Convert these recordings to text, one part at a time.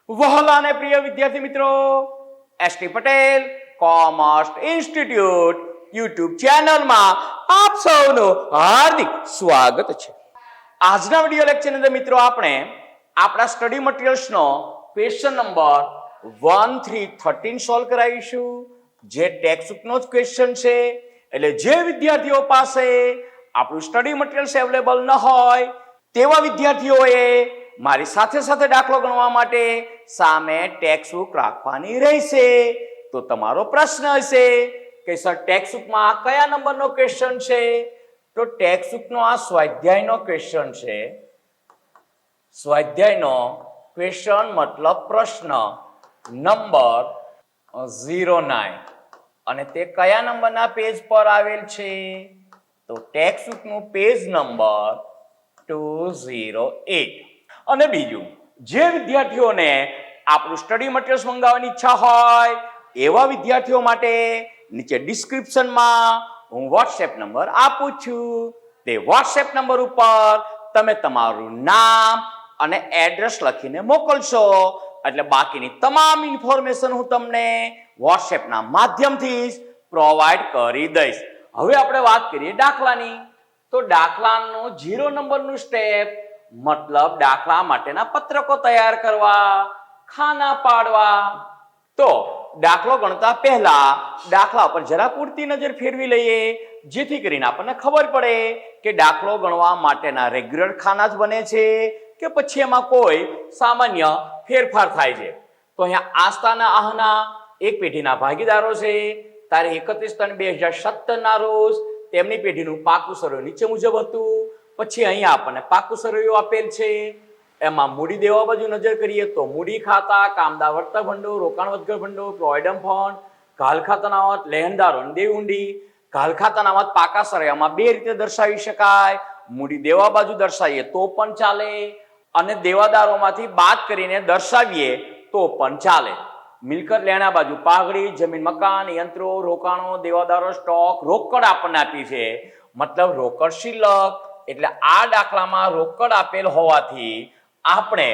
વહાલા અને પ્રિય વિદ્યાર્થી મિત્રો, ST Patel commerce institute YouTube ચેનલમાં આપ સૌનું હાર્દિક સ્વાગત છે. આજના વિડિયો લેક્ચરની અંદર મિત્રો આપણે આપણા સ્ટડી મટીરીયલ્સનો ક્વેશ્ચન નંબર 1 3 13 સોલ્વ કરાવીશું, જે ટેક્સ્ટબુકનો જ ક્વેશ્ચન છે. એટલે જે વિદ્યાર્થીઓ પાસે આપણું સ્ટડી મટીરીયલ્સ અવેલેબલ ન હોય તેવા વિદ્યાર્થીઓએ મારી સાથે સાથે દાખલો ગણવા માટે સામે ટેક્સ્ટબુક રાખવાની રહેશે. તો તમારો પ્રશ્ન હશે કે સર ટેક્સ્ટબુકમાં કયા નંબરનો ક્વેશ્ચન છે? તો ટેક્સ્ટબુકનો આ સ્વાધ્યાયનો ક્વેશ્ચન છે. સ્વાધ્યાયનો ક્વેશ્ચન મતલબ પ્રશ્ન નંબર 09 અને તે કયા નંબરના પેજ પર આવેલ છે? તો ટેક્સ્ટબુકનું પેજ નંબર 208. અને બીજું, જે વિદ્યાર્થીઓને આપણું સ્ટડી મટીરીયલ્સ મંગાવવાની ઈચ્છા હોય એવા વિદ્યાર્થીઓ માટે નીચે ડિસ્ક્રિપ્શનમાં હું વોટ્સએપ નંબર આપું છું. તે વોટ્સએપ નંબર ઉપર તમે તમારું નામ અને એડ્રેસ લખીને મોકલશો એટલે બાકીની તમામ ઇન્ફોર્મેશન હું તમને વોટ્સએપના માધ્યમથી જ પ્રોવાઈડ કરી દઈશ. હવે આપણે વાત કરીએ દાખલાની. તો દાખલાનો 0 નંબરનું સ્ટેપ મતલબ દાખલા માટેના પત્રકો તૈયાર કરવા, ખાના પાડવા. તો દાખલો ગણતા પહેલા દાખલા પર જરા પૂરતી નજર ફેરવી લઈએ, જેથી કરીને આપણને ખબર પડે કે દાખલો ગણવા માટેના રેગ્યુલર ખાના જ બને છે કે પછી એમાં કોઈ સામાન્ય ફેરફાર થાય છે. તો અહીંયા આસ્થાના આહના એક પેઢીના ભાગીદારો છે. તારીખ 31/3/2017 ના રોજ તેમની પેઢીનું પાકું સરવૈયું નીચે મુજબ હતું. પછી અહીંયા આપણને પાકું સરવૈયું આપેલ છે. એમાં મૂડી દેવા બાજુ નજર કરીએ તો મૂડી ખાતા, કામદાર વર્તક ભંડોળ, રોકાણ વધઘટ ભંડોળ, પ્રોવિડન્ટ ફંડ, ઘાલ ખાતાના આવક, લેણદારો અને દેવહુંડી. ઘાલ ખાતાના આવક પાકા સરવૈયામાં બે રીતે દર્શાવી શકાય. મૂડી દેવા બાજુ દર્શાવીએ તો પણ ચાલે અને દેવાદારોમાંથી બાદ કરીને દર્શાવીએ તો પણ ચાલે. મિલકત લેણા બાજુ પાઘડી, જમીન, મકાન, યંત્રો, રોકાણો, દેવાદારો, સ્ટોક, રોકડ આપણને આપી છે, મતલબ રોકડ શિલ્લક. એટલે આ દાખલામાં રોકડ આપેલ હોવાથી આપણે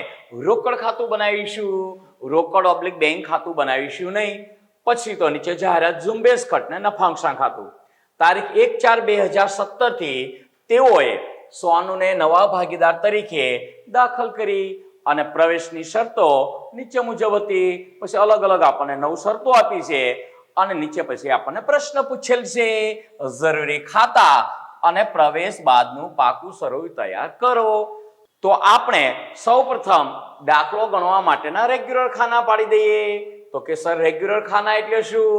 રોકડ ખાતું બનાવીશું, રોકડ / બેંક ખાતું બનાવીશું નહીં. પછી તો નીચે જાહેરાત, ઝુંબેશ ખર્ચ ને નફાંકસાન ખાતું. તારીખ 1/4/2017 થી તેઓએ સોનુને નવા ભાગીદાર તરીકે દાખલ કરી અને પ્રવેશની શરતો નીચે મુજબ હતી. પછી અલગ અલગ આપણને 9 શરતો આપી છે અને નીચે પછી આપણને પ્રશ્ન પૂછેલ છે, જરૂરી ખાતા અને પ્રવેશ બાદનું પાકું સરવૈયું તૈયાર કરો. તો આપણે સૌપ્રથમ દાખલો ગણવા માટેના રેગ્યુલર ખાના પાડી દઈએ. તો કે સર રેગ્યુલર ખાના એટલે શું?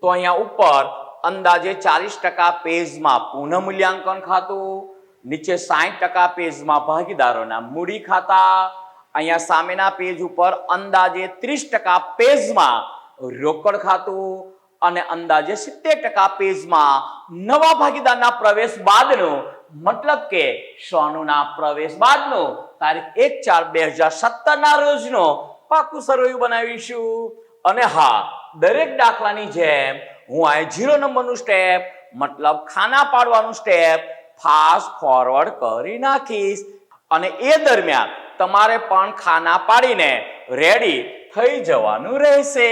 તો અહીંયા ઉપર અંદાજે 40% પેજમાં પુનઃ મૂલ્યાંકન ખાતું, નીચે 60% પેજમાં ભાગીદારોના મૂડી ખાતા, અહીંયા સામેના પેજ ઉપર અંદાજે 30% પેજમાં રોકડ ખાતું અને અંદાજે 70% પેજમાં નવા ભાગીદારના પ્રવેશ બાદનું, મતલબ કે સોનુના પ્રવેશ બાદનું તારીખ 1/4/2017 ના રોજનો પાકું સરવૈયું બનાવીશું. અને હા, દરેક દાખલાની જેમ હું આ 0 નંબરનું સ્ટેપ મતલબ ખાના પાડવાનું સ્ટેપ ફાસ્ટ ફોરવર્ડ કરી નાખીશ અને એ દરમિયાન તમારે પણ ખાના પાડીને રેડી થઈ જવાનું રહેશે.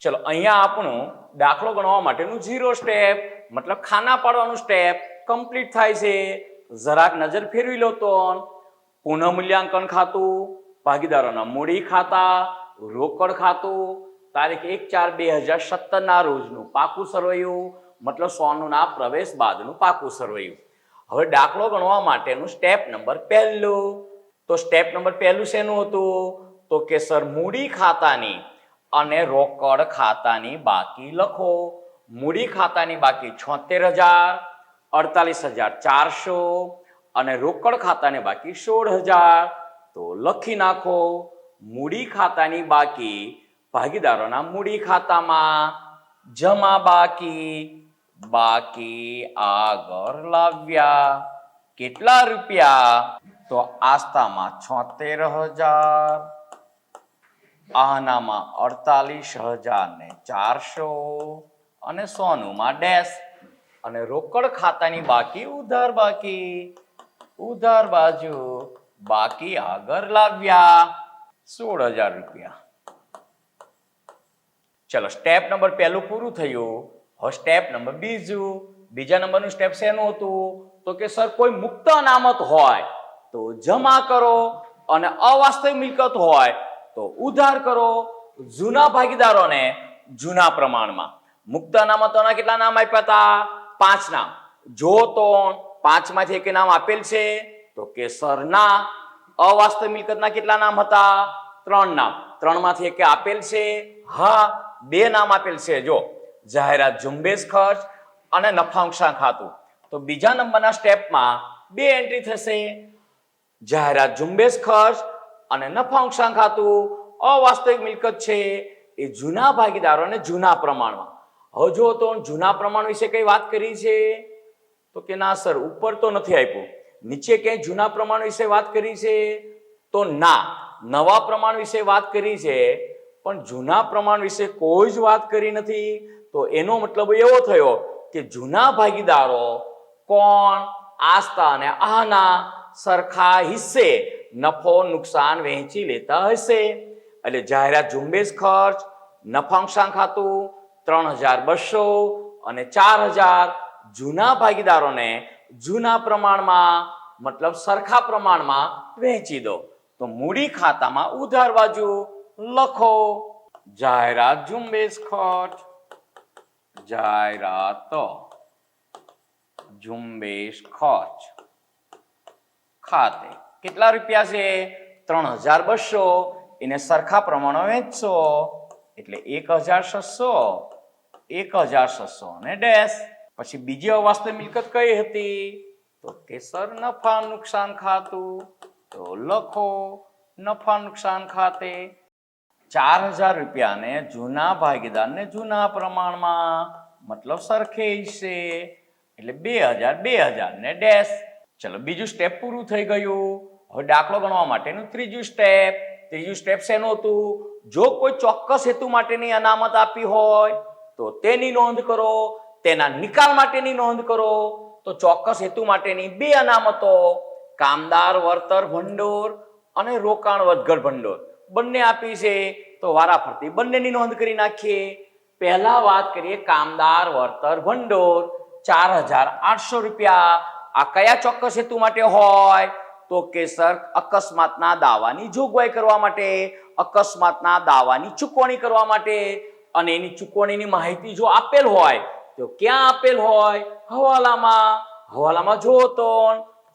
ચલો અહીંયા આપણું દાખલો ગણવા માટેનું 0 સ્ટેપ મતલબ ખાના પાડવાનું સ્ટેપ કમ્પ્લીટ થાય છે. જરાક નજર ફેરવી લો તો પુનઃ મૂલ્યાંકન ખાતું, ભાગીદારોના મૂડી ખાતા, રોકડ ખાતું, તારીખ 1/4/2017 ના રોજનું પાકું સરવૈયું મતલબ સોનુના પ્રવેશ બાદનું પાકું સરવૈયું. હવે દાખલો ગણવા માટેનું સ્ટેપ નંબર 1. તો સ્ટેપ નંબર 1 શેનું હતું? તો કે સર મૂડી ખાતાની અને રોકડ ખાતાની બાકી લખો. મૂડી ખાતાની બાકી 76,000, 48,400 અને રોકડ ખાતાની બાકી 16,000. તો લખી નાખો. મૂડી ખાતાની બાકી ભાગીદારોના મૂડી ખાતામાં જમા બાકી આગળ લાવ્યા. કેટલા રૂપિયા? તો આસ્તામાં 76,000, આનામાં 48,400 અને સોનુમાં ડેશ. અને રોકડ ખાતાની બાકી ઉધાર બાજુ બાકી આગળ લાવ્યા 16,000 રૂપિયા. ચલો સ્ટેપ નંબર 1 પૂરું થયું. હવે સ્ટેપ નંબર 2. બીજા નંબરનું સ્ટેપ શેનું હતું? તો કે સર કોઈ મુક્ત અનામત હોય તો જમા કરો અને અવાસ્તવિક મિલકત હોય તો ઉધાર કરો. જૂના ભાગીદારોને જૂના પ્રમાણમાં. મુક્ત અનામતોના કેટલા નામ આપ્યા હતા? 5 નામ. જો તો 5 માંથી એક નામ આપેલ છે તો કે સર ના. અવાસ્તવિક મિલકતના કેટલા નામ હતા? 3 નામ. 3 માંથી એક આપેલ છે? હા, 2 નામ આપેલ છે. જો જાહેરાત ઝુંબેશ ખર્ચ અને નફા નુકસાન ખાતું. તો બીજા નંબરના સ્ટેપમાં 2 એન્ટ્રી થશે. જાહેરાત ઝુંબેશ ખર્ચ અને નફા નુકસાન ખાતું અવાસ્તવિક મિલકત છે એ જૂના ભાગીદારોને જૂના પ્રમાણમાં. હવે જો તો જૂના પ્રમાણ વિશે કઈ વાત કરી છે? તો કે ના સર, ઉપર તો નથી આપ્યું. નીચે ક્યાંય જૂના પ્રમાણ વિશે વાત કરી છે? તો ના. નવા પ્રમાણ વિશે વાત કરી છે પણ જૂના પ્રમાણ વિશે કોઈ જ વાત કરી નથી. તો એનો મતલબ એવો થયો કે જૂના ભાગીદારો કોણ? આસ્તા અને આના સરખા હિસ્સે નફો નુકસાન વહેંચી લેતા હશે. એટલે જાહેરાત ઝુંબેશ ખર્ચ, નફા નુકસાન ખાતું 3,200 અને 4,000 જૂના ભાગીદારોને જૂના પ્રમાણમાં મતલબ સરખા પ્રમાણમાં વહેંચી દો. તો મૂડી ખાતામાં ઉધાર બાજુ લખો. જાહેરાત ઝુંબેશ ખર્ચ, જાહેરાત ઝુંબેશ ખર્ચ ખાતે કેટલા રૂપિયા છે? 3,200. એને સરખા પ્રમાણમાં વહેંચશો એટલે 1,600 અને ડેશ. પછી બીજી અવાસ્તવિક મિલકત કઈ હતી? તો કે સર નફા નુકસાન ખાતું. તો લખો નફા નુકસાન ખાતે 4,000 રૂપિયાને જૂના ભાગીદારને જૂના પ્રમાણમાં મતલબ સરખે હિસ્સે એટલે 2,000 ને ડેશ. ચલો બીજું સ્ટેપ પૂરું થઈ ગયું. હવે દાખલો ગણવા માટેનું ત્રીજું સ્ટેપ શેનું હતું? જો કોઈ ચોક્કસ હેતુ માટેની અનામત આપી હોય તો તેની નોંધ કરો. તેના નિકાલ માટેની નોંધ કરો. તો ચોક્કસ હેતુ માટેની 2 અનામતો, કામદાર વળતર ભંડોળ અને રોકાણ વધઘટ ભંડોળ બંને આપી છે. તો વારાફરતી બંનેની નોંધ કરી નાખીએ. પહેલા વાત કરીએ કામદાર વળતર ભંડોળ 4,800 રૂપિયા. આ કયા ચોક્કસ હેતુ માટે હોય? તો કે સર અકસ્માતના દાવાની જોગવાઈ કરવા માટે, અકસ્માતના દાવાની ચૂકવણી કરવા માટે. અને એની ચૂકવણીની માહિતી જો આપેલ હોય તો ક્યાં આપેલ હોય? હવાલામાં જુઓ તો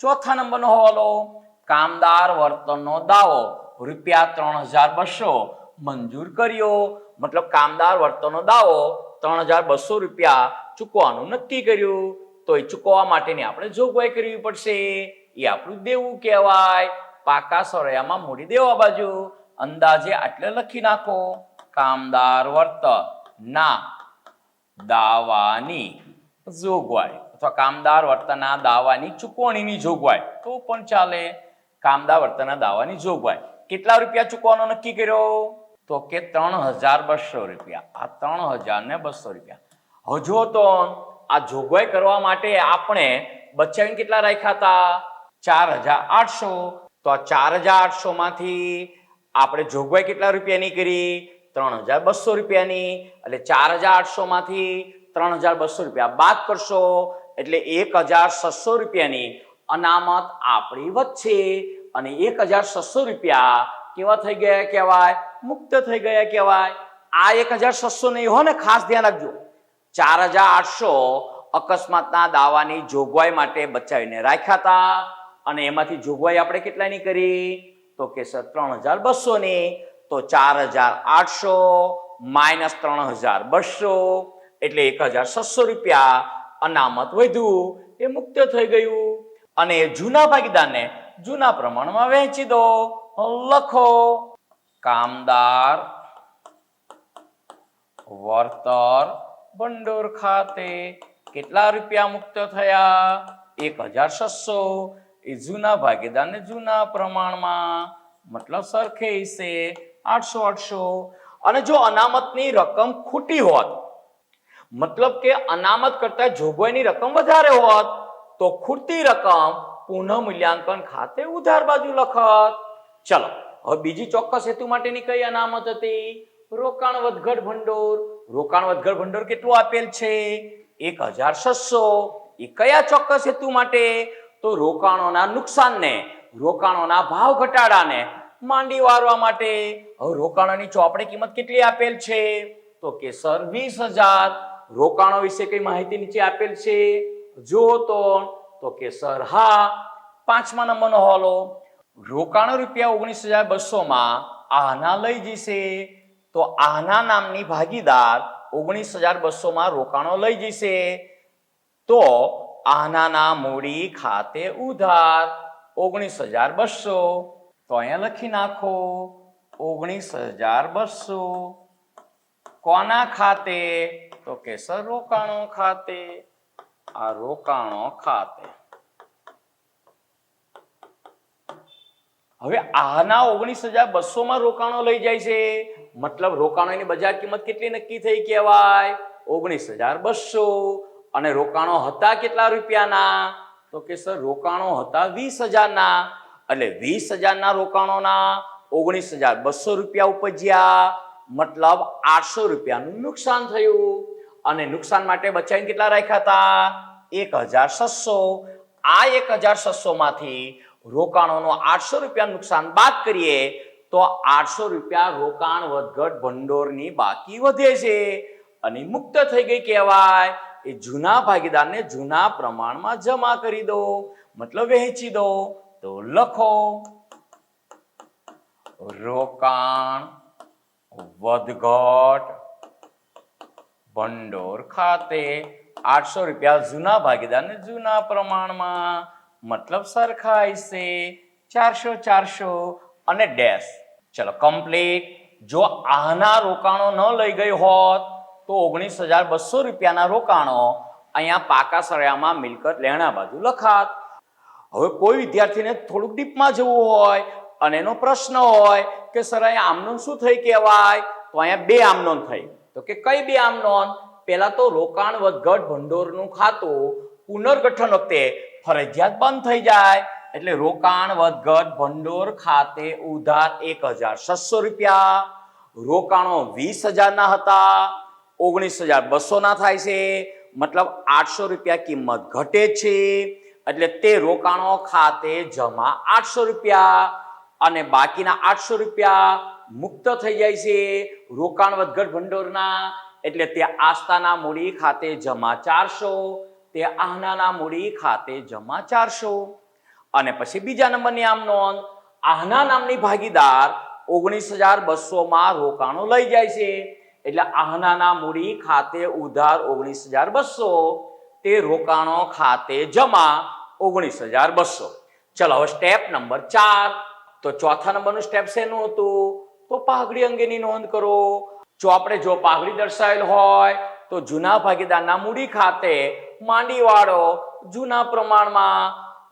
ચોથા નંબરનો હવાલો. કામદાર વર્તનનો દાવો ₹3,200 મંજૂર કર્યો. મતલબ કામદાર વર્તનનો દાવો 3,200 રૂપિયા ચૂકવવાનું નક્કી કર્યું. તો એ ચૂકવવા માટેની આપણે જોગવાઈ કરવી પડશે. એ આપણું દેવું કહેવાય. પાકા સરયામાં મૂડી દેવા બાજુ અંદાજે આટલે લખી નાખો. કામદાર વર્તનના દાવાની જોગવાઈ અથવા કામદાર વર્તનના દાવાની ચૂકવણીની જોગવાઈ તો પણ ચાલે. કામદાર વર્તનના દાવાની જોગવાઈ કેટલા રૂપિયા ચૂકવવાનો નક્કી કર્યો? તો કે 3200 રૂપિયા. આ 3200 રૂપિયા. હજુ તો આ જોગવાઈ કરવા માટે આપણે બચાવીને કેટલા રાખ્યા હતા? 4800. તો આ 4800 માંથી આપણે જોગવાઈ કેટલા રૂપિયાની કરી? 3200 રૂપિયાની. એટલે 4800 માંથી 3200 રૂપિયા બાદ કરશો એટલે 1600 રૂપિયાની અનામત આપણી વચ્ચે. અને 1600 રૂપિયા કેવા થઈ ગયા કહેવાય? મુક્ત થઈ ગયા કહેવાય. આ 1600 નહીં હો ને, ખાસ ધ્યાન રાખજો. 4800 અકસ્માતના દાવાની જોગવાઈ માટે બચાવીને રાખ્યા હતા અને એમાંથી જોગવાઈ આપણે કેટલાની કરી? તો કે 3200 ની. તો 4800 માઇનસ 3200 એટલે 1600 રૂપિયા અનામત વધ્યું, એ મુક્ત થઈ ગયું. અને જૂના ભાગીદારને જૂના પ્રમાણમાં વહેંચી દો. લખો કામદાર વળતર ભંડોળ ખાતે કેટલા રૂપિયા મુક્ત થયા? 1600. એ જૂના ભાગીદારને જૂના પ્રમાણમાં મતલબ સરખે હિસ્સે 800. અને જો અનામતની રકમ ખોટી હોત, મતલબ કે અનામત કરતા જોગવાઈની રકમ વધારે હોત, તો ખૂટતી રકમ પુનઃ મૂલ્યાંકન ખાતે ઉધાર બાજુ લખત. ચલો હવે બીજી ચોક્કસ હેતુ માટેની કઈ અનામત હતી? રોકાણ વધઘટ ભંડોળ. રોકાણ વધઘટ ભંડોળ કેટલું આપેલ છે? 1600. એ કયા ચોક્કસ હેતુ માટે? તો રોકાણોના નુકસાનને, રોકાણોના ભાવ ઘટાડાને માંડી વાળવા માટે. હવે રોકાણોની ચોપડે કિંમત કેટલી આપેલ છે? તો કે સર 20000. રોકાણો વિશે કઈ માહિતી નીચે આપેલ છે જો તો કે સર હા. 5મા નંબરનો હોલો. રોકાણો રૂપિયા 19200 માં આહના લઈ જશે. તો આહના નામની ભાગીદાર 19200 માં રોકાણો લઈ જશે. તો આહનાના મૂડી ખાતે ઉધાર 19200. તો અહીંયા લખી નાખો 19200. કોના ખાતે? તો કે સર રોકાણો ખાતે. આ રોકાણો ખાતે. હવે આના 19200 માં રોકાણો લઈ જાય છે, મતલબ રોકાણોની બજાર કિંમત કેટલી નક્કી થઈ કહેવાય? 19200. અને રોકાણો હતા કેટલા રૂપિયાના? તો કે સર રોકાણો હતા 20000 ના. એટલે 20000 ના રોકાણોના 19200 રૂપિયા ઉપજ્યા, મતલબ 800 રૂપિયાનું નુકસાન થયું. અને નુકસાન માટે બચાવીને કેટલા રાખ્યા હતા? 1600. આ 1600 માંથી રોકાણોનો 800 રૂપિયા નુકસાન બાદ કરીએ તો 800 રૂપિયા રોકાણ વધઘટ ભંડોળની બાકી વધે છે અને મુક્ત થઈ ગઈ કહેવાય. એ જૂના ભાગીદારને જૂના પ્રમાણમાં જમા કરી દો, મતલબ વહેંચી દો. તો લખો રોકાણ વધઘટ ભંડોળ ખાતે 800 રૂપિયા જૂના ભાગીદારને જૂના પ્રમાણમાં, મતલબ સરખાઈ છે 400 અને ડેશ. ચલો કમ્પ્લીટ. જો આના રોકાણો ન લઈ ગઈ હોત તો 19200 રૂપિયાના રોકાણો અહીંયા પાકા સળિયામાં મિલકત લેણા બાજુ લખાત. હવે કોઈ વિદ્યાર્થીને થોડુંક ડીપમાં જવું હોય અને એનો પ્રશ્ન હોય કે સર અહીંયા આમનોંધ શું થઈ કહેવાય? તો અહીંયા બે આમનોંધ થઈ. તો કે કઈ બે આમનોંધ? પહેલા તો રોકાણ વધઘટ ભંડોળનું ખાતું પુનર્ગઠન વખતે ફરજિયાત બંધ થઈ જાય, એટલે રોકાણ વધઘટ ભંડોળ ખાતે ઉધાર 1600 રૂપિયા. રોકાણો 20000 ના હતા, 19200 ના થાય છે, મતલબ 800 રૂપિયા કિંમત ઘટે છે, એટલે તે રોકાણો ખાતે જમા 800 રૂપિયા અને બાકીના 800 રૂપિયા મુક્ત થઈ જાય છે રોકાણ વધઘટ ભંડોળના. એટલે તે આસ્તાના મૂડી ખાતે જમા 400, તે આહનાના મૂડી ખાતે જમા 400. અને પછી બીજા નંબરની આમ નોંધ, આહના નામની ભાગીદાર 19200 માં રોકાણો લઈ જાય છે, એટલે આહનાના મૂડી ખાતે ઉધાર 19200. તે રોકાણો ખાતે જમા 19,200. ચલો હવે સ્ટેપ નંબર 4. તો ચોથા નંબરનું સ્ટેપ શેનું હતું? તો પાઘડી અંગેની નોંધ કરો. જો પાઘડી દર્શાવેલ હોય તો જૂના ભાગીદારના મૂડી ખાતે માંડી વાળો જૂના પ્રમાણમાં,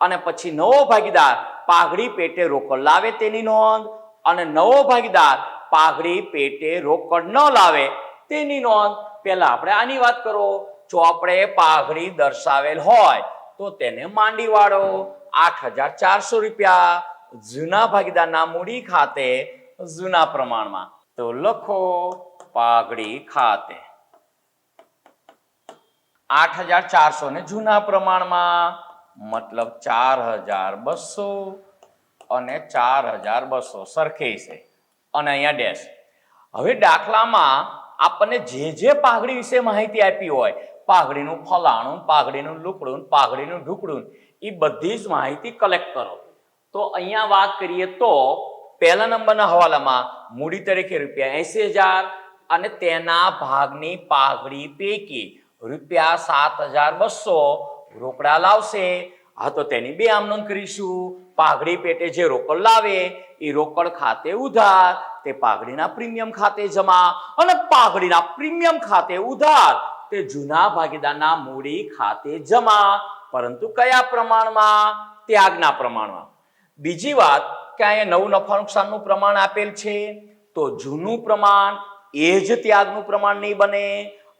અને પછી નવો ભાગીદાર પાઘડી પેટે રોકડ લાવે તેની નોંધ, અને નવો ભાગીદાર પાઘડી પેટે રોકડ ન લાવે તેની નોંધ. પહેલા આપણે આની વાત કરો. જો આપણે પાઘડી દર્શાવેલ હોય તો તેને માંડી વાળો 8,400 રૂપિયા જૂના ભાગીદારના મૂડી ખાતે જૂના પ્રમાણમાં. તો લખો પાઘડી ખાતે 8,400 ને જૂના પ્રમાણમાં મતલબ 4,200 અને 4,200 સરખે છે, અને અહીંયા ડેશ. હવે દાખલામાં આપણને જે પાઘડી વિશે માહિતી આપી હોય, પાઘડીનું ફલાણું, પાઘડીનું લુકડું, પાઘડીનું ઢુકડું, એ બધી જ માહિતી કલેક્ટ કરો. તો અહીંયા વાત કરીએ તો પહેલા નંબરના હવાલામાં મૂડી તરીકે ₹80,000 અને તેના ભાગની પાઘડી પૈકી ₹7,200 રોકડા લાવશે. હા, તો તેની બે આમ નોંધ કરીશું. પાઘડી પેટે જે રોકડ લાવે એ રોકડ ખાતે ઉધાર, તે પાઘડીના પ્રીમિયમ ખાતે જમા, અને પાઘડીના પ્રીમિયમ ખાતે ઉધાર તે જૂના ભાગીદારના મૂડી ખાતે જમા. પરંતુ કયા પ્રમાણમાં? ત્યાગના પ્રમાણમાં. બીજી વાત કે અહીંયા નવું નફા નુકસાનનું પ્રમાણ આપેલ છે, તો જૂનું પ્રમાણ એ જ ત્યાગનું પ્રમાણ નહીં બને.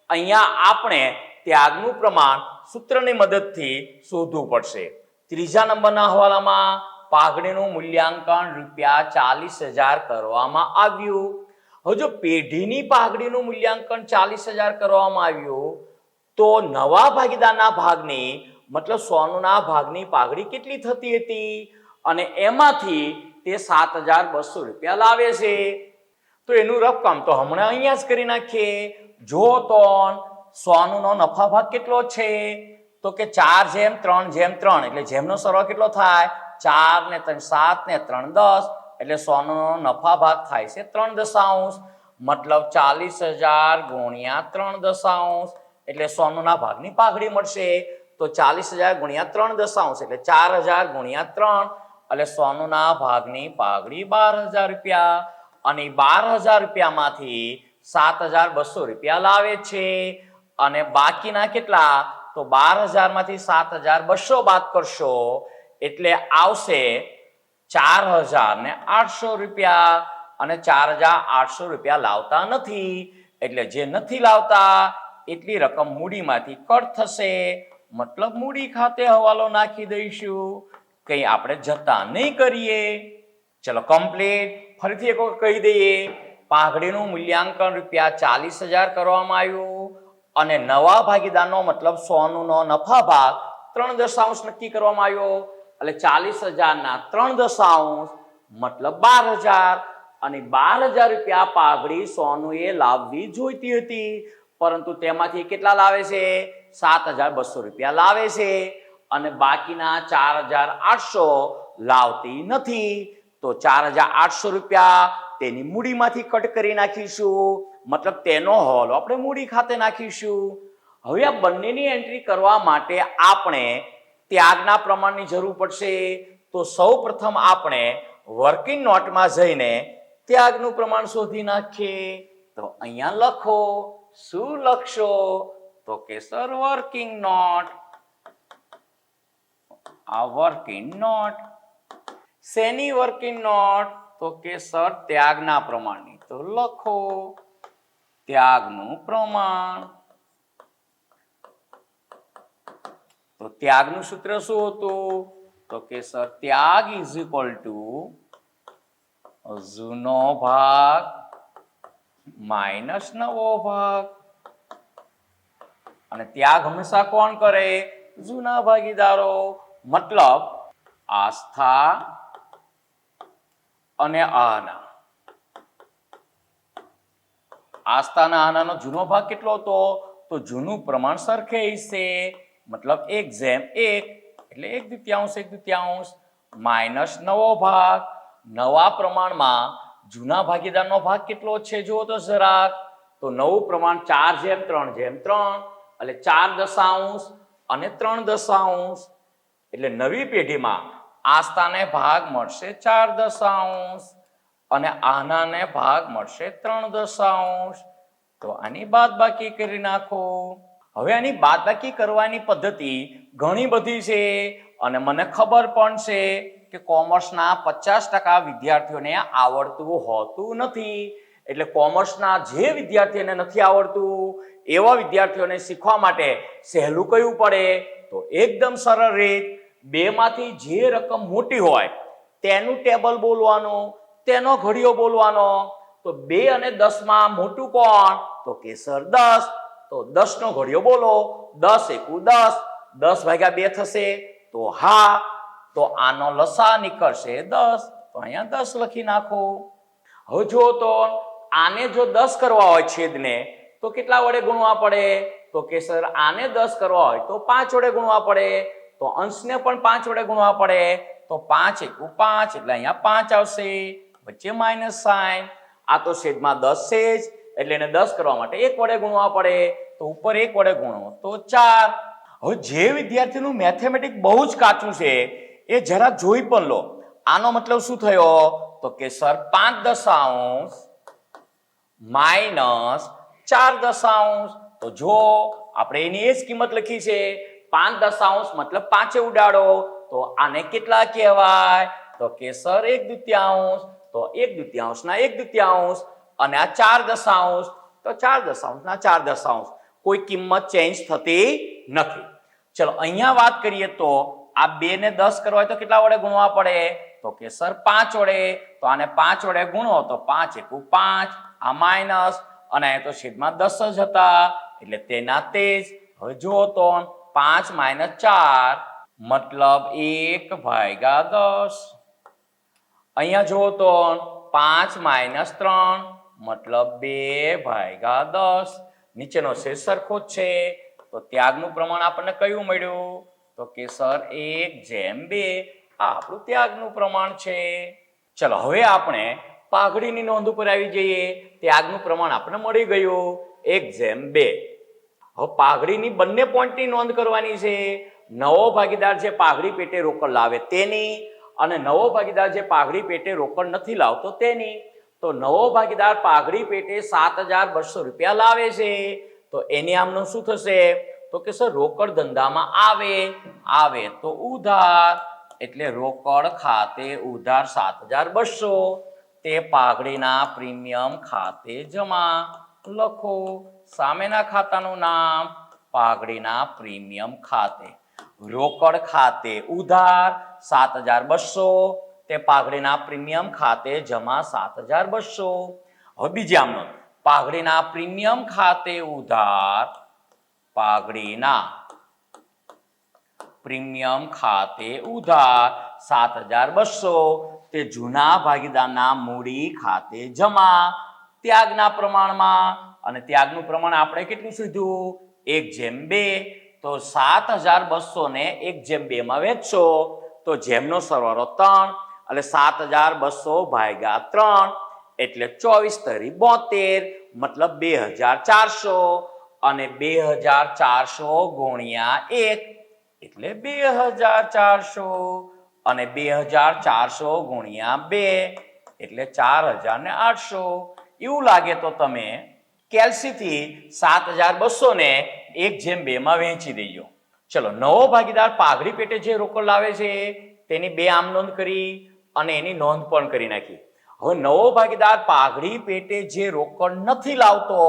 અહીંયા આપણે ત્યાગનું પ્રમાણ સૂત્રની મદદથી શોધવું પડશે. ત્રીજા નંબરના હવાલામાં પાઘડીનું મૂલ્યાંકન ₹40,000 કરવામાં આવ્યું. હવે જો પેઢીની પાઘડીનું મૂલ્યાંકન 40,000 કરવામાં આવ્યું, તો નવા ભાગીદારના ભાગની મતલબ સોનુના ભાગની પાઘડી કેટલી થતી હતી? અને એમાંથી તે ₹7,200 લાવે છે. તો એનું રકમ તો હમણાં અહીંયા જ કરી નાખીએ. જો તો સોનુનો નફા ભાગ કેટલો છે? તો કે 4:3:3, એટલે જેમનો સરવાળો કેટલો થાય? 4 ને 3 7 ને 3 10, એટલે સોનુનો નફા ભાગ થાય છે 3 મતલબ 40,000 ગુણ્યા 3 એટલે સોનુના ભાગની પાઘડી મળશે. તો 40,000 ગુણ્યા 3 એટલે 4,000 ગુણ્યા 3, એટલે સોનુના ભાગની પાઘડી ₹12,000, અને ₹12,000માંથી ₹7,200 લાવે છે. અને બાકીના કેટલા? તો 12,000માંથી 7,200 બાદ કરશો એટલે આવશે ₹4,800, અને ₹4,800 લાવતા નથી, એટલે જે નથી લાવતા એટલી રકમ મૂડીમાંથી કટ થશે. મતલબ મૂડી ખાતે હવાલો નાખી દઈશું, કઈ આપણે જતા નહીં કરીએ. ચલો કમ્પ્લીટ. ફરીથી એક વખત કહી દઈએ. પાઘડીનું મૂલ્યાંકન ₹40,000 કરવામાં આવ્યું, અને નવા ભાગીદારનો મતલબ સોનુનો નફા ભાગ 3 નક્કી કરવામાં આવ્યો, એટલે 40,000ના 3 મતલબ 12,000, અને ₹12,000 પાઘડી સોનુએ લાવવી જોઈતી હતી, પરંતુ તેમાંથી કેટલા લાવે છે? ₹7,200 લાવે છે, અને બાકીના 4,800 લાવતી નથી. તો ₹4,800 તેની મૂડીમાંથી કટ કરી નાખીશું, મતલબ તેનો હવાલો આપણે મૂડી ખાતે નાખીશું. હવે આ બંનેની એન્ટ્રી કરવા માટે આપણે ત્યાગના પ્રમાણની જરૂર પડશે. તો સૌ પ્રથમ આપણે વર્કિંગ નોટમાં જઈને ત્યાગનું પ્રમાણ શોધી નાખીએ. તો અહીંયા લખો. શું લખશો? તો કે સર વર્કિંગ નોટ. આ વર્કિંગ નોટ. શેની વર્કિંગ નોટ? તો કે સર ત્યાગના પ્રમાણની. તો લખો ત્યાગનું પ્રમાણ. તો ત્યાગનું સૂત્ર શું હતું? તો કે સર ત્યાગ ઇઝ ઇક્વલ ટુ જૂનો ભાગ માઇનસ નવો ભાગ. અને ત્યાગ હંમેશા કોણ કરે? જૂના ભાગીદારો. મતલબ આસ્થા અને આના. આસ્થાના આનાનો જૂનો ભાગ કેટલો હતો? તો જૂનું પ્રમાણ સરખે છે, મતલબ 1:1, એટલે 1/2 માઇનસ નવો ભાગ. નવા પ્રમાણમાં જૂના ભાગીદારનો ભાગ કેટલો છે જુઓ તો જરાક. તો નવું પ્રમાણ 4:3:3, એટલે 4 દશાંશ, અને 3/10 એટલે નવી પેઢીમાં આ સ્થાને ભાગ મળશે 4/10 અને આનાને ભાગ મળશે 3/10. તો આની બાદબાકી કરી નાખો. હવે આની બાદબાકી કરવાની પદ્ધતિ ઘણી બધી છે અને મને ખબર પણ છે કે કોમર્સના 50% વિદ્યાર્થીઓને આવડતું હોતું નથી. એટલે કોમર્સના જે વિદ્યાર્થીઓને નથી આવડતું એવા વિદ્યાર્થીઓને શીખવા માટે સહેલું કયું પડે તો એકદમ સરળ રીત, 2 માંથી જે રકમ મોટી હોય તેનું ટેબલ બોલવાનું, તેનો ઘડિયો બોલવાનો. તો 2 અને 10 માં મોટું કોણ તો કે સર 10. તો 10 નો ઘડિયો બોલો. 10 એકુ 10, 10 ભાગ્યા 2 થશે તો હા. તો આનો લસા નીકળશે 10. તો અહીંયા 10 લખી નાખો. હવે જો તો આને જો 10 કરવા હોય છેદને તો કેટલા વડે ગુણવા પડે તો કે સર આને 10 કરવા હોય તો 5 વડે ગુણવા પડે. તો અંશને પણ 5 વડે ગુણવા પડે. તો 5 એકુ 5 એટલે અહીંયા 5 આવશે, વચ્ચે માઇનસ સાઇન. આ તો છેદમાં 10 છે જ એટલે એને 10 કરવા માટે 1 વડે ગુણવા પડે. તો ઉપર 1 વડે ગુણો તો 4. હવે જે વિદ્યાર્થીનું મેથેમેટિક બહુ જ કાચું છે એ જરા જોઈ પણ લો. આનો મતલબ શું થયો તો કે સર 5/10 માઇનસ 4/10. તો જો આપણે એની એ જ કિંમત લખી છે 5/10 મતલબ 5 ઉડાડો. તો આને કેટલા કહેવાય તો કે સર 1/2. તો 1/2 ના 1/2 અને આ 4/10 તો 4/10 ના 4/10. કોઈ કિંમત ચેન્જ થતી નથી. ચલો અહીંયા વાત કરીએ તો આ 2 ને 10 કરવા હોય તો કેટલા વડે ગુણવા પડે તો કે સર 5 વડે. તો આને 5 વડે ગુણો તો 5 એકુ 5, આ માઇનસ અને આ તો છેદમાં 10 જ હતા એટલે તેના તે જ. હવે જુઓ તો 5 - 4 મતલબ 1/10. અહીંયા જુઓ તો 5 - 3 મતલબ 2/10. નીચેનો શેષ સરખો જ છે. તો ત્યાગનું પ્રમાણ આપણને કયું મળ્યું તો કે સર 1/2. આ આપણું ત્યાગનું પ્રમાણ છે. ચલો હવે આપણે પાઘડીની નોંધ ઉપર આવી જઈએ. ત્યાગનું પ્રમાણ આપણને મળી ગયું 1/2. હવે પાઘડીની બંને પોઈન્ટની નોંધ કરવાની છે. નવો ભાગીદાર જે પાઘડી પેટે રોકડ લાવે તેની અને નવો ભાગીદાર જે પાઘડી પેટે રોકડ નથી લાવતો તેની. તો નવો ભાગીદાર પાઘડી પેટે 7,200 રૂપિયા લાવે છે. તો એની આમનું શું થશે તો કે સર રોકડ ધંધામાં આવે તો ઉધાર એટલે રોકડ ખાતે ઉધાર 7,200. તે પાઘડીના પ્રીમિયમ ખાતે જમા લખો. સામેના ખાતાનું નામ પાઘડીના પ્રીમિયમ ખાતે. રોકડ ખાતે ઉધાર 7,200 તે પાઘડીના પ્રીમિયમ ખાતે જમા 7,200. હવે બીજી આમનો પાઘડીના પ્રીમિયમ ખાતે ઉધાર પાઘડીના પ્રીમિયમ ખાતે ઉધાર 7,200 તે જૂના ભાગીદારના મૂડી ખાતે જમા ત્યાગના પ્રમાણમાં. અને ત્યાગનું પ્રમાણ આપણે કેટલું શોધ્યું 1/2. તો 7,200 ને 1/2 માં વહેંચશો તો જેમનો સરવાળો 3 એટલે 7,200 ભાગ્યા 3 એટલે 24×3 = 72. મતલબ 2,400 અને 2,400 ગુણ્યા 1 એટલે 2,400 અને 2,400 ગુણ્યા 2 એટલે 4,800. એવું લાગે તો તમે કેલ્સીથી 7,200 ને 1/2 માં વહેંચી દેજો. ચલો નવો ભાગીદાર પાઘડી પેટે જે રોકડ લાવે છે તેની 2 આમ નોંધ કરી અને એની નોંધ પણ કરી નાખી. હવે નવો ભાગીદાર પાઘડી પેટે જે રોકડ નથી લાવતો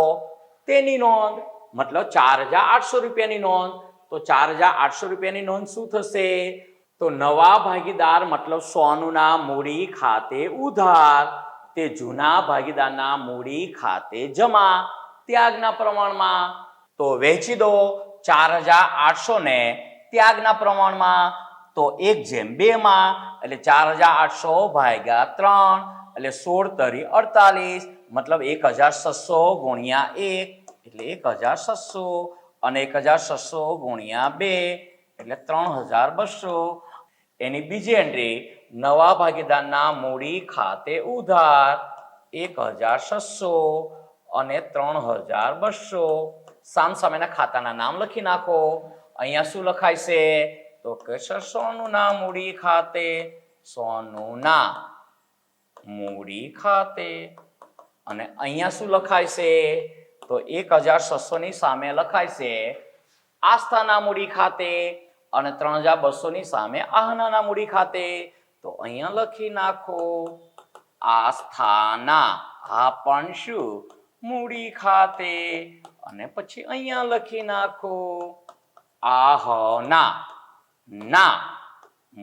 તેની નોંધ મતલબ 4,800 રૂપિયાની નોંધ. તો 4,800 રૂપિયાની નોંધ શું થશે તો નવા ભાગીદાર મતલબ સોનુના મૂડી ખાતે ઉધાર તે જૂના ભાગીદારના મૂડી ખાતે જમા ત્યાગના પ્રમાણમાં. તો વહેંચી દો 4,800 ને ત્યાગના પ્રમાણમાં. તો 1/2 માં એટલે 4,800 ભાગ્યા 3 એટલે 16×3 = 48 મતલબ 1,600 ગુણ્યા 1 એટલે 1,600 અને 1,600 ગુણ્યા 2 એટલે 3,200. એની બીજી એન્ટ્રી નવા ભાગીદારના મૂડી ખાતે ઉધાર 1,600 અને 3,200. સામસામેના ખાતાના નામ લખી નાખો અહીંયા શું લખાય છે તો કે સોનુના મૂડી ખાતે, સોનુના મૂડી ખાતે. અને અહીંયા શું લખાય છે તો 1600 ની સામે લખાય છે આસ્થાના મૂડી ખાતે અને 3200 ની સામે આહનાના મૂડી ખાતે. તો અહીંયા લખી નાખો આસ્થાના, આ પણ શું મૂડી ખાતે. અને પછી અહીંયા લખી નાખો આહના ના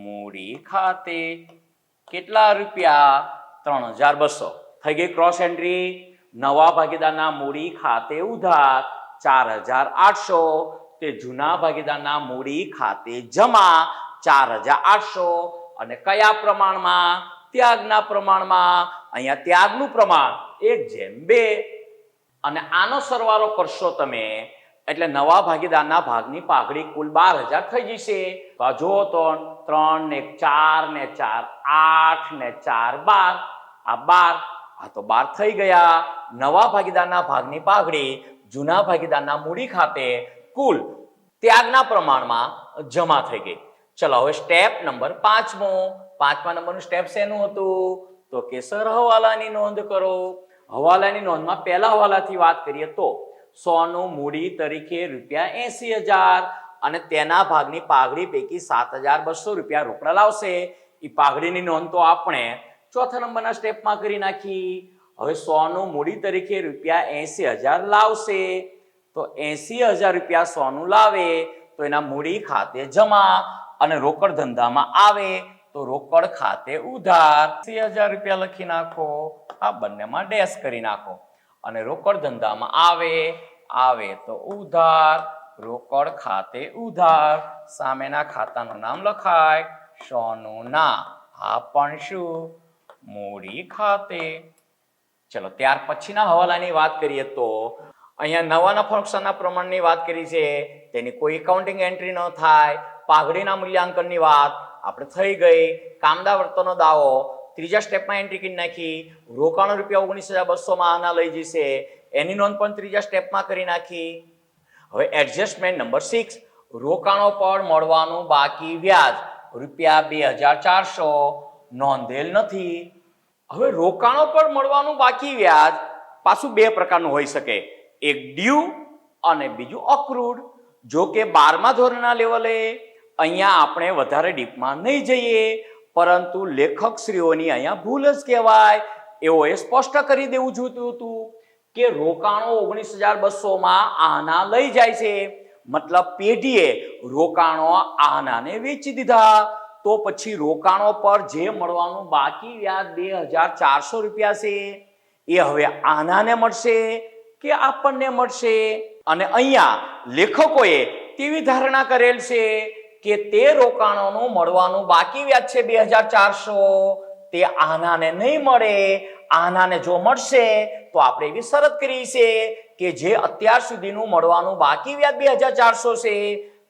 મૂડી ખાતે. કેટલા રૂપિયા 3200. થઈ ગઈ ક્રોસ એન્ટ્રી. નવા ભાગીદારના મૂડી ખાતે ઉધાર 4800, તે જૂના ભાગીદારના મૂડી ખાતે જમા 4800. અને કયા પ્રમાણમાં? ત્યાગના પ્રમાણમાં. અહીંયા ત્યાગનું પ્રમાણ 1:2. અને આનો સરવાળો કરશો તમે એટલે નવા ભાગીદારના ભાગની પાઘડી કુલ 12000 થઈ જશે. તો જો તો 3 ને 4 ને 4 8 ને 4 12, આ 12, આ તો 12 થઈ ગયા. નવા ભાગીદારના ભાગની પાઘડી જૂના ભાગીદારના મૂડી ખાતે કુલ ત્યાગના પ્રમાણમાં જમા થઈ ગઈ. ચલો હવે સ્ટેપ નંબર 5મો. 5મા નંબરનું સ્ટેપ શેનું હતું તો કે સર હવાલાની નોંધ કરો. હવાલાની નોંધમાં પહેલા હવાલાથી વાત કરીએ તો સોનું મૂડી તરીકે ₹80,000 અને તેના ભાગની પાઘડી પૈકી 7,200 રૂપિયા રોકડા લાવશે. એ પાઘડીની નોંધ તો આપણે ચોથા નંબરના સ્ટેપમાં કરી નાખી. હવે સોનું મૂડી તરીકે ₹80,000 લાવશે. તો 80,000 રૂપિયા સોનું લાવે તો એના મૂડી ખાતે જમા અને રોકડ ધંધામાં આવે તો રોકડ ખાતે ઉધાર. 80,000 રૂપિયા લખી નાખો, આ બંનેમાં ડેશ કરી નાખો. અને રોકડ ધંધામાં આવે તો ઉધાર, રોકડ ખાતે ઉધાર. સામેના ખાતાનું નામ લખાય સોનુના, આ પણ શું મૂડી ખાતે. ચલો ત્યાર પછીના હવાલાની વાત કરીએ તો અહીંયા નવા નફા નુકસાનના પ્રમાણની વાત કરી છે, તેની કોઈ એકાઉન્ટિંગ એન્ટ્રી ન થાય. પાઘડીના મૂલ્યાંકનની વાત આપણે થઈ ગઈ. કામદાર વર્તનનો દાવો ત્રીજા સ્ટેપમાં એન્ટ્રી કરી નાખી. રોકાણો ₹19,200 માં આના લઈ જશે, એની નોંધ પણ ત્રીજા સ્ટેપમાં કરી નાખી. હવે એડજસ્ટમેન્ટ નંબર 6, રોકાણો પર મળવાનું બાકી વ્યાજ ₹2,400 નોંધેલ નથી. હવે રોકાણો પર મળવાનું બાકી વ્યાજ પાછું બે પ્રકારનું હોઈ શકે, એક ડ્યુ અને બીજું અક્રૂડ. જો કે 12મા ધોરણના લેવલે અહીંયા આપણે વધારે ડીપમાં નહીં જઈએ, પરંતુ લેખકશ્રીઓની અહીંયા ભૂલ જ કહેવાય. એઓએ સ્પષ્ટ કરી દેવું જોઈતું હતું કે રોકાણો 19,200 માં આના લઈ જાય છે, મતલબ પેઢીએ રોકાણો આનાને વેચી દીધા. તો પછી રોકાણો પર જે મળવાનું બાકી વ્યાજ 2,400 રૂપિયા છે એ હવે આનાને મળશે કે આપણને મળશે. અને અહીંયા લેખકોએ તેવી ધારણા કરેલ છે કે તે રોકાણોનું મળવાનું બાકી વ્યાજ છે 2,400, તે આનાને નહીં મળે. આનાને જો મળશે તો આપણે એવી શરત કરી છે કે જે અત્યાર સુધીનું મળવાનું બાકી વ્યાજ 2,400 છે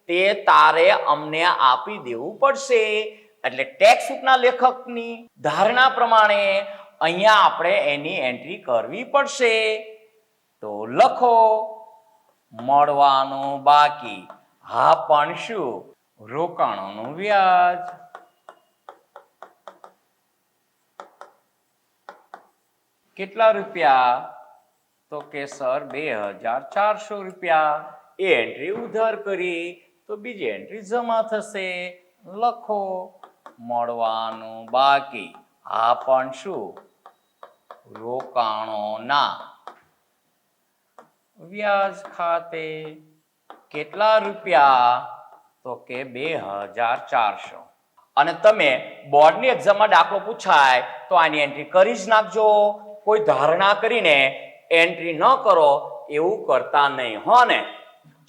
તે તારે અમને આપી દેવું પડશે. એટલે ટેક્સ બુકના લેખકની ધારણા પ્રમાણે અહીંયા આપણે એની એન્ટ્રી કરવી પડશે. તો લખો મળવાનું બાકી, હા પણ શું રોકાણોનું વ્યાજ. કેટલા રૂપિયા તો કે સર 2,400 રૂપિયા. એ એન્ટ્રી ઉધાર કરી તો બીજી એન્ટ્રી જમા થશે. લખો મળવાનું બાકી, આ પણ શું રોકાણોના વ્યાજ ખાતે. કેટલા રૂપિયા તો કે 2,400. અને તમે બોર્ડની એક્ઝામમાં દાખલો પૂછાય તો આની એન્ટ્રી કરી જ નાખજો. કોઈ ધારણા કરીને એન્ટ્રી ન કરો એવું કરતા નહીં હો ને.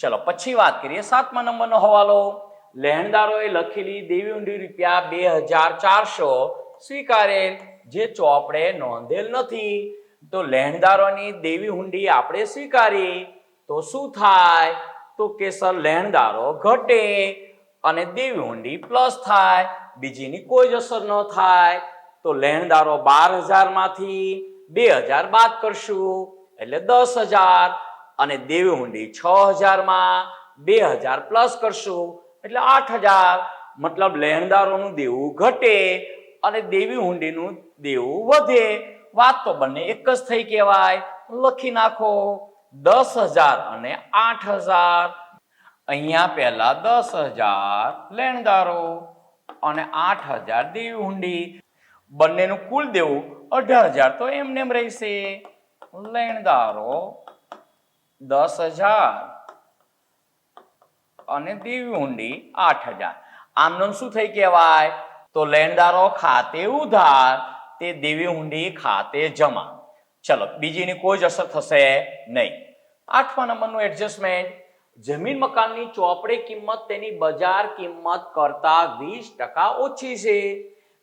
ચલો પછી વાત કરીએ 7મા નંબરનો હવાલો. લેણદારોએ લખેલી દેવી ઊંડી ₹2,400 સ્વીકારેલ, જે ચોપડે નોંધેલ નથી. તો લેણદારોની દેવી હુંડી આપણે સ્વીકારી તો શું થાય તો કે સર લેણદારો ઘટે અને દેવી હુંડી પ્લસ થાય, બીજીની કોઈ જ અસર ન થાય. તો લેણદારો 12,000 માંથી 2,000 બાદ કરશું એટલે 10,000 અને દેવી હુંડી 6,000 માં 2000 પ્લસ કરશું એટલે 8000, મતલબ લેણદારોનું દેવું ઘટે અને દેવી હુંડીનું દેવું વધે. વાત તો બંને એક જ થઈ કહેવાય. લખી નાખો 10,000 અને 8,000. અહીંયા પહેલા 10,000 લેણદારો અને 8,000 દેવી હુંડી. બંનેનું કુલ દેવું 18,000 તો એમને એમ રહેશે. લેણદારો 10,000 અને દેવી હુંડી 8,000. આમનું શું થઈ કહેવાય? તો લેણદારો ખાતે ઉધાર, તે દેવી હુંડી ખાતે જમા. ચલો, બીજીની કોઈ જ અસર થશે નહીં. 8મા નંબરનું એડજસ્ટમેન્ટ. જમીન મકાનની ચોપડે કિંમત તેની બજાર કિંમત કરતા 20% ઓછી છે.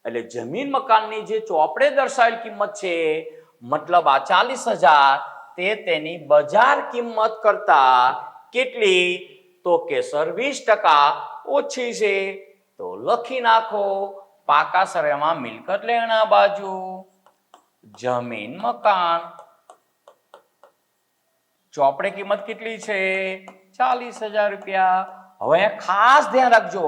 એટલે જમીન મકાનની જે ચોપડે દર્શાવેલ કિંમત છે, મતલબ આ 40,000, તે તેની બજાર કિંમત કરતા કેટલી? તો કે સર 20% ઓછી છે. તો લખી નાખો પાકા સરવાળામાં મિલકત લેણા બાજુ જમીન મકાન ચોપડે કિંમત કેટલી છે? 40,000 રૂપિયા. હવે ખાસ ધ્યાન રાખજો,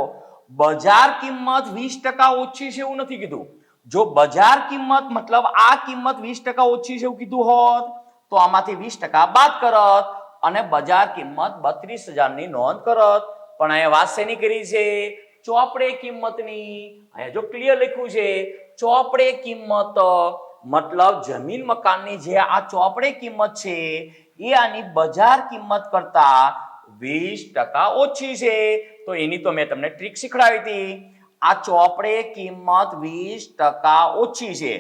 બજાર કિંમત 20% ઓછી છે એવું નથી કીધું. જો બજાર કિંમત મતલબ આ કિંમત 20% ઓછી છે એવું કીધું હોત તો આમાંથી 20% બાદ કરત અને બજાર કિંમત 32,000 ની નોંધ કરત. પણ અહીંયા વાત શેની કરી છે? ચોપડે કિંમતની. અહીંયા જો ક્લિયર લખ્યું છે ચોપડે કિંમત, મતલબ જમીન મકાનની જે આ ચોપડે કિંમત છે એ આની બજાર કિંમત કરતા 20% ઓછી છે. તો એની તો મેં તમને ટ્રીક શીખડાવી હતી. આ ચોપડે કિંમત 20% ઓછી છે.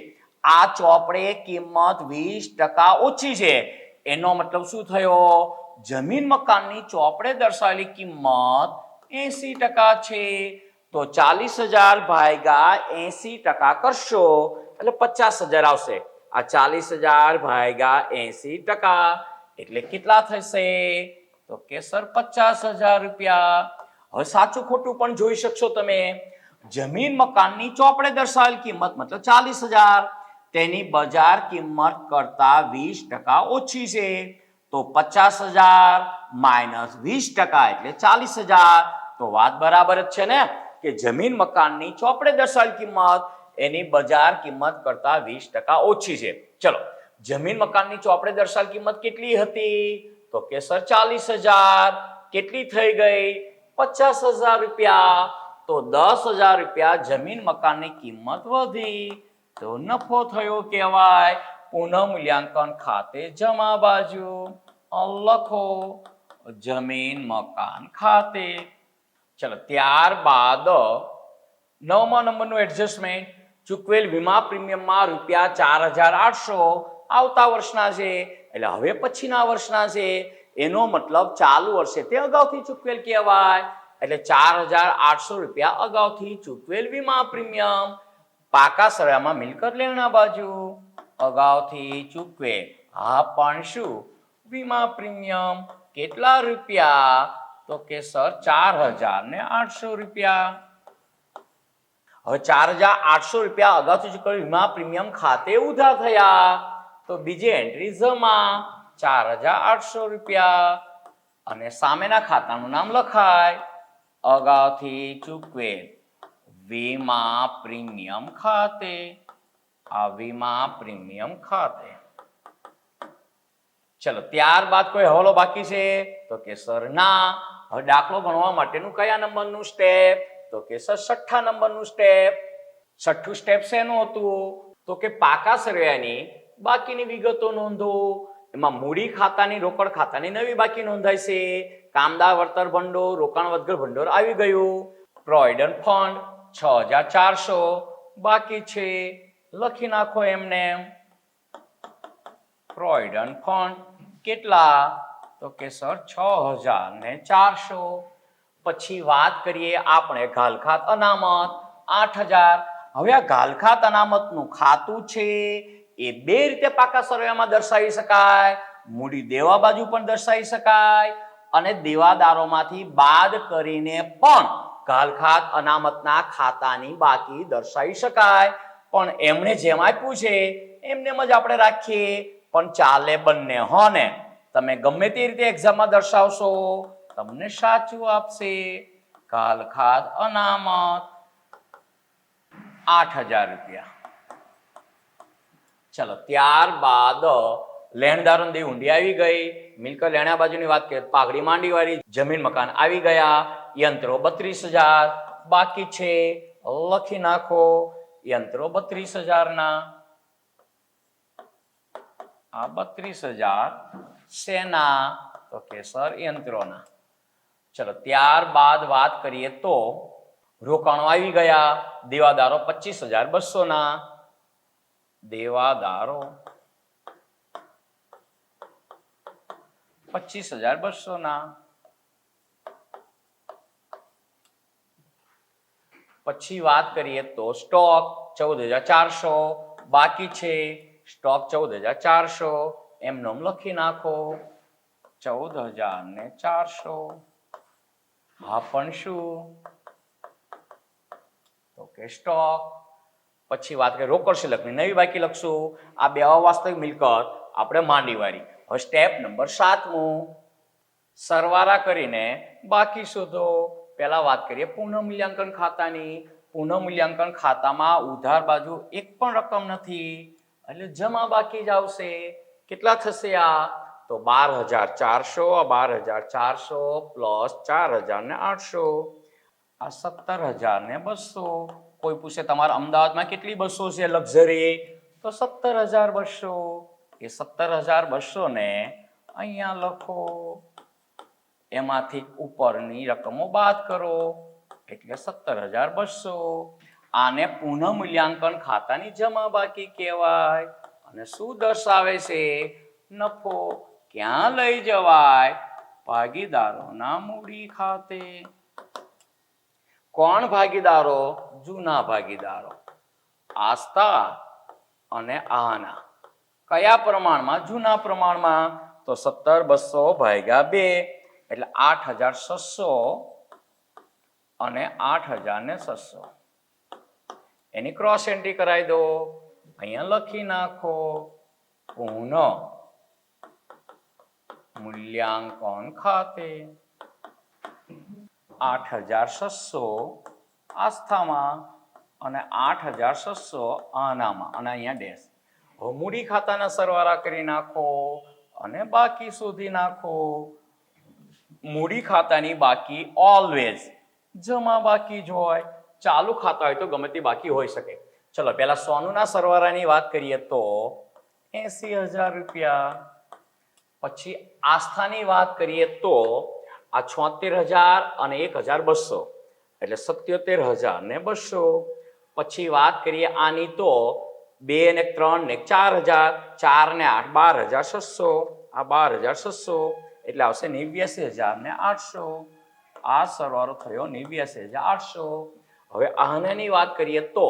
આ ચોપડે કિંમત 20% ઓછી છે. એનો મતલબ શું થયો? જમીન મકાનની ચોપડે દર્શાવેલી કિંમત 80% છે. તો 40,000 ભાગ્યા 80% કરશો એટલે 50,000 આવશે. આ 40,000 ભાગ્યા 80% એટલે કેટલા થશે? તો કે સર 50,000 રૂપિયા. હવે સાચું ખોટું પણ જોઈ શકશો તમે. જમીન મકાનની ચોપડે દર્શાવેલ કિંમત મતલબ 40,000, તેની બજાર કિંમત કરતા 20% ઓછી છે. તો 50,000 માઇનસ 20% એટલે 40,000. તો વાત બરાબર જ છે ને કે જમીન મકાનની ચોપડે દર્શાવેલ કિંમત એની બજાર કિંમત કરતા 20% ઓછી છે. ચલો, જમીન મકાનની ચોપડે દર્શાવેલ કિંમત કેટલી હતી? તો કે સર 40,000. કેટલી થઈ ગઈ? 50,000 રૂપિયા. તો 10,000 રૂપિયા જમીન મકાનની કિંમત વધી તો નફો થયો કહેવાય. પુનઃ મૂલ્યાંકન ખાતે જમા બાજુ લખો જમીન મકાન ખાતે. ચલો, ત્યારબાદ 9મા નંબરનું એડજસ્ટમેન્ટ. ચૂકવેલ વીમા પ્રીમિયમમાં ₹4,800 આવતા વર્ષના છે, એટલે હવે પછીના વર્ષના છે. એનો મતલબ ચાલુ વર્ષે તે અગાઉથી ચૂકવેલ કહેવાય. એટલે ₹4,800 અગાઉથી ચૂકવેલ વીમા પ્રીમિયમ. પાકા સરવાળામાં મિલકત લેણા બાજુ અગાઉથી ચૂકવેલ. હા, પણ શું વીમા પ્રીમિયમ કેટલા રૂપિયા? તો કે સર ₹4,800. હવે ₹4,800 અગાઉથી ચૂકવેલ વીમા પ્રીમિયમ ખાતે ઉધાર થયા તો બીજી એન્ટ્રી જમા ₹4,800 અને સામેના ખાતાનું નામ લખાય અગાઉથી ચૂકવેલ વીમા પ્રીમિયમ ખાતે. આ વીમા પ્રીમિયમ ખાતે. ચલો, ત્યારબાદ કોઈ હવાલો બાકી છે? તો કે સર ના. હવે દાખલો ગણવા માટેનું કયા નંબરનું સ્ટેપ? તો કે સર 6થા નંબરનું સ્ટેપ. 6થું સ્ટેપ શેનું હતું? તો કે પાકા સરવૈયાની બાકીની વિગતો નોંધો. એમાં મૂડી ખાતાની રોકડ ખાતાની નવી બાકી નોંધાય છે. કામદાર વળતર ભંડોળ, રોકાણ વધઘટ ભંડોળ આવી ગયું. પ્રોવિડન્ટ ફંડ 6,400 બાકી છે. લખી નાખો એમને. પ્રોવિડન્ટ ફંડ કેટલા? તો કે સર 6,400. પછી વાત કરીએ આપણે ઘાલખાત અનામત 8,000. હવે આ ઘાલખાત અનામતનું ખાતું છે એ બે રીતે પાકા સરવૈયામાં દર્શાવી શકાય. મૂડી દેવા બાજુ પણ દર્શાવી શકાય અને દેવાદારોમાંથી બાદ કરીને પણ ઘાલખાત અનામતના ખાતાની બાકી દર્શાવી શકાય. પણ એમણે જેમ આપ્યું છે એમને જ આપણે રાખીએ. પણ ચાલે બંને હો ને. તમે ગમે તે રીતે એક્ઝામમાં દર્શાવશો તમને સાચું આપશે. કાલ ખાદ અનામત 8,000 રૂપિયા. ચલો ત્યારબાદ લેણદારોની દેવી ઊંડી આવી ગઈ. મિલકત લેણા બાજુની વાત કરીએ, પાઘડી માંડી વાળી જમીન મકાન આવી ગયા. યંત્રો 32,000 બાકી છે, લખી નાખો. યંત્રો 32,000 ના. આ 32,000 શેના? તો કે સર યંત્રોના. ચલો ત્યારબાદ વાત કરીએ તો રોકાણો આવી ગયા. દેવાદારો 25,200 ના. દેવાદારો 25,200 ના. પછી વાત કરીએ તો સ્ટોક 14,400 બાકી છે. સ્ટોક 14,400 એમનો લખી નાખો. 14,400. હા પણ શું? તો કે સ્ટોક. પછી વાત કરીએ રોકડ શિલ્લકની નવી બાકી લખશું. આ બે અવાસ્તવિક મિલકત આપણે માંડી વાળી. હવે સ્ટેપ નંબર 7મું, સરવાળા કરીને બાકી શોધો. પહેલા વાત કરીએ પુનઃમૂલ્યાંકન ખાતાની. પુનઃમૂલ્યાંકન ખાતામાં ઉધાર બાજુ એક પણ રકમ નથી, એટલે જમા બાકી જ આવશે. કેટલા થશે આ? તો 12,400. 12,400 પ્લસ 4,800. આ 17,200. કોઈ પૂછે તમારા અમદાવાદમાં કેટલી બસો છે લક્ઝરી? તો 17,200. એ 17,200 ને અહીંયા લખો. એમાંથી ઉપરની રકમો બાદ કરો એટલે 17,200. આને પુનઃમૂલ્યાંકન ખાતાની જમા બાકી કહેવાય. અને શું દર્શાવે છે? નફો. ક્યાં લઈ જવાય? ભાગીદારોના મૂડી ખાતે. કોણ ભાગીદારો? જૂના ભાગીદારો. આસ્થા અને આના. કયા પ્રમાણમાં? જૂના પ્રમાણમાં. તો 17,200 ભાગ્યા 2 એટલે 8,600 અને 8,600. એની ક્રોસ એન્ટ્રી કરાવી દો. અહીંયા લખી નાખો. પુનઃ મૂલ્યાંકન ખાતે 8,600 આસ્થામાં અને 8,600 આનામાં, અને અહીંયા ડેશ. હવે મૂડી ખાતાના સરવાળા કરી નાખો અને બાકી શોધી નાખો. મૂડી ખાતાની બાકી ઓલવેઝ જમા બાકી જ હોય. ચાલુ ખાતા હોય તો ગમે તે બાકી હોઈ શકે. ચલો પહેલા સોનુના સરવાળાની વાત કરીએ તો 80,000 રૂપિયા. પછી આસ્થાની વાત કરીએ તો આ 76,000 અને 1,200 એટલે 77,200. પછી વાત કરીએ આની તો 2 ને 3 ને 4,000, 4 ને 8 12,600. આ 12,600 એટલે આવશે 89,800. આ સરવાળો થયો 89,800. હવે આનાની વાત કરીએ તો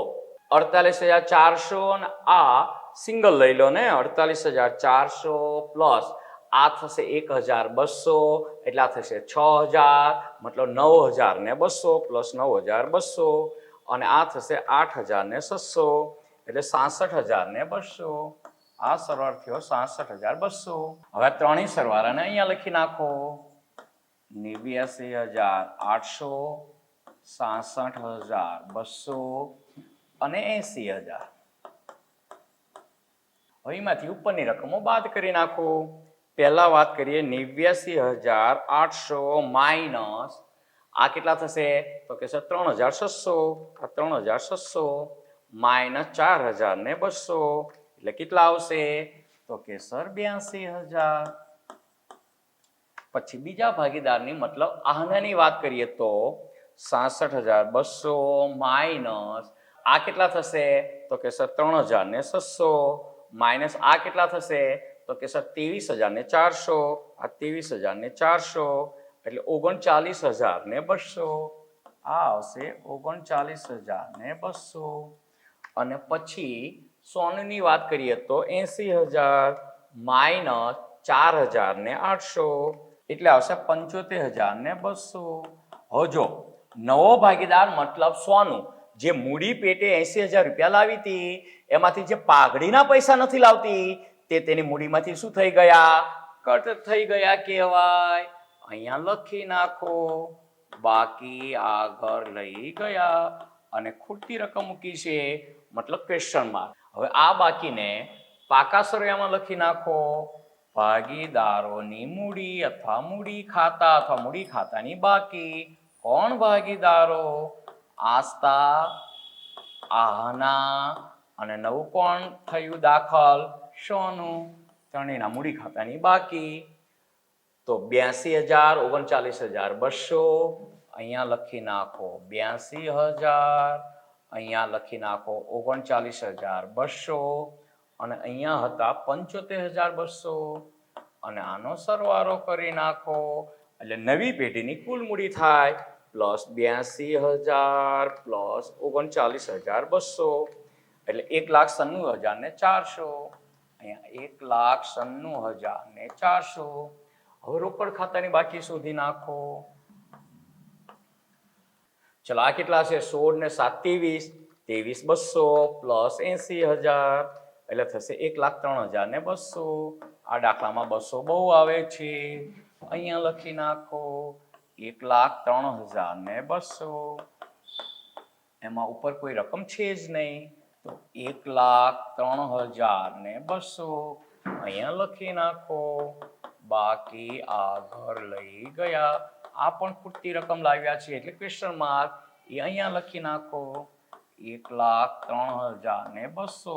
48,400 અને આ સિંગલ લઈ લો ને. 48,400 પ્લસ આ થશે 1,200 એટલે આ થશે 6,000, મતલબ 9,200 પ્લસ 9,200 અને આ થશે 8,600 એટલે 66,200. આ સરવાળો થયો 66,200. હવે ત્રણેય સરવાળાને અહીંયા લખી નાખો. 89,800, 66,200 અને 80,000. હવે એમાંથી ઉપરની રકમો બાદ કરી નાખો. પહેલા વાત કરીએ 89,800 માઇનસ આ કેટલા થશે? તો કે 3,600. આ 3,600 માઇનસ 4,200 એટલે કેટલા આવશે? તો કે સર 82,000. પછી બીજા ભાગીદારની મતલબ આનાની વાત કરીએ તો 66,200 માઇનસ આ કેટલા થશે? તો કે સર 3,600 માઇનસ આ કેટલા થશે? તો કે સર 23,400. આ 23,400 એટલે 39,200. આ આવશે 39,200. અને પછી સોનની વાત કરીએ તો 80,000 માઇનસ 4,800 એટલે આવશે 75,200. હવે જો નવો ભાગીદાર મતલબ સોનું જે મૂડી પેટે 80,000 રૂપિયા લાવી હતી એમાંથી જે પાઘડીના પૈસા નથી લાવતી તે તેની મૂડીમાંથી શું થઈ ગયા? કટ થઈ ગયા કહેવાય. અહીંયા લખી નાખો, બાકી આગળ લઈ ગયા અને ખૂટતી રકમ મૂકી છે મતલબ ક્વેશ્ચન માર્ક. હવે આ બાકીને પાકા સરવાળામાં લખી નાખો, ભાગીદારોની મૂડી અથવા મૂડી ખાતા અથવા મૂડી ખાતાની બાકી. કોણ ભાગીદારો? આસ્તા, આહના અને નવું કોણ થયું દાખલ? સોનું. ત્રણેયના મૂડી ખાતાની બાકી. તો 82,000, 39,200. અહીંયા લખી નાખો 82,000, અહીંયા લખી નાખો 39,200 અને અહીંયા હતા 75,200 અને આનો સરવાળો કરી નાખો એટલે નવી પેઢીની કુલ મૂડી થાય પ્લસ 82,000 પ્લસ 39,200 એટલે 1,96,400. અહીંયા 1,96,400. હવે રોકડ ખાતાની બાકી શોધી નાખો. ચલો આ કેટલા છે? 16 ને 7 23,200 પ્લસ 80,000 એટલે થશે 1,03,200. આ દાખલામાં 200 બહુ આવે છે, અહીંયા લખી નાખો 1,03,200. એમાં ઉપર કોઈ રકમ છે જ નહીં તો 1,03,200 અહીંયા લખી નાખો, બાકી આગળ લઈ ગયા. આ પણ ખૂટતી રકમ લાવ્યા છે એટલે ક્વેશ્ચન માર્ક. એ અહીંયા લખી નાખો 1,03,200.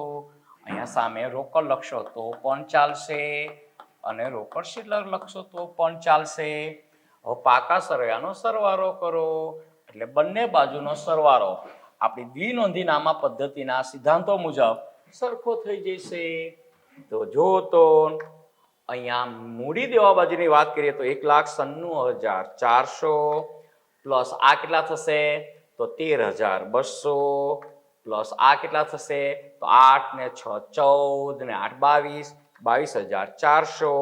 અહીંયા સામે રોકડ લખશો તો પણ ચાલશે અને રોકડ શીલક લખશો તો પણ ચાલશે. હવે પાકા સરવાળાનો સરવાળો કરો એટલે બંને બાજુનો સરવાળો આપણી દ્વિનોંધી નામા પદ્ધતિના સિદ્ધાંતો મુજબ સરખો થઈ જશે. તો જો તો અહીંયા મૂડી દેવા બાજુની વાત કરીએ તો 1,96,400 પ્લસ આ કેટલા થશે તો 13,200 પ્લસ આ કેટલા થશે તો 8 ને 6 14 ને 8 22 22,400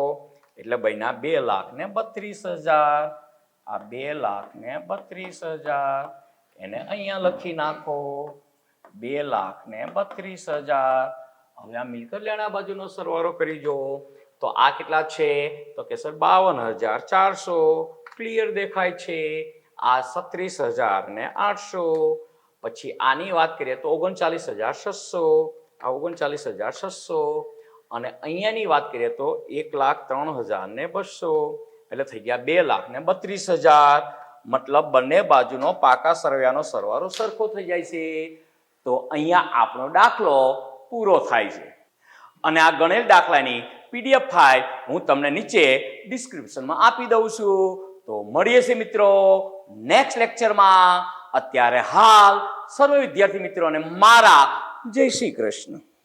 એટલે બન્યા 2,32,000. આ 2,32,000 એને અહીંયા લખી નાખો 2,32,000. હવે આ મિલકત લેણા બાજુનો સરવાળો કરી જો તો આ કેટલા છે તો કે સર 52,400. ક્લિયર દેખાય છે. આ 36,800. પછી આની વાત કરીએ તો 39,600. આ 39,600 અને અહીંયાની વાત કરીએ તો 1,03,200 એટલે થઈ ગયા 2,32,000. મતલબ બંને બાજુનો પાકા સરવાળાનો સરવાળો સરખો થઈ જાય છે. તો અહીંયા આપણો દાખલો પૂરો થાય છે અને આ ગણેલ દાખલાની PDF ફાઇલ હું તમને નીચે ડિસ્ક્રિપ્શનમાં આપી દઉં છું. તો મળીએ છીએ મિત્રો નેક્સ્ટ લેક્ચરમાં. અત્યારે હાલ સર્વ વિદ્યાર્થી મિત્રોને મારા જય શ્રી કૃષ્ણ.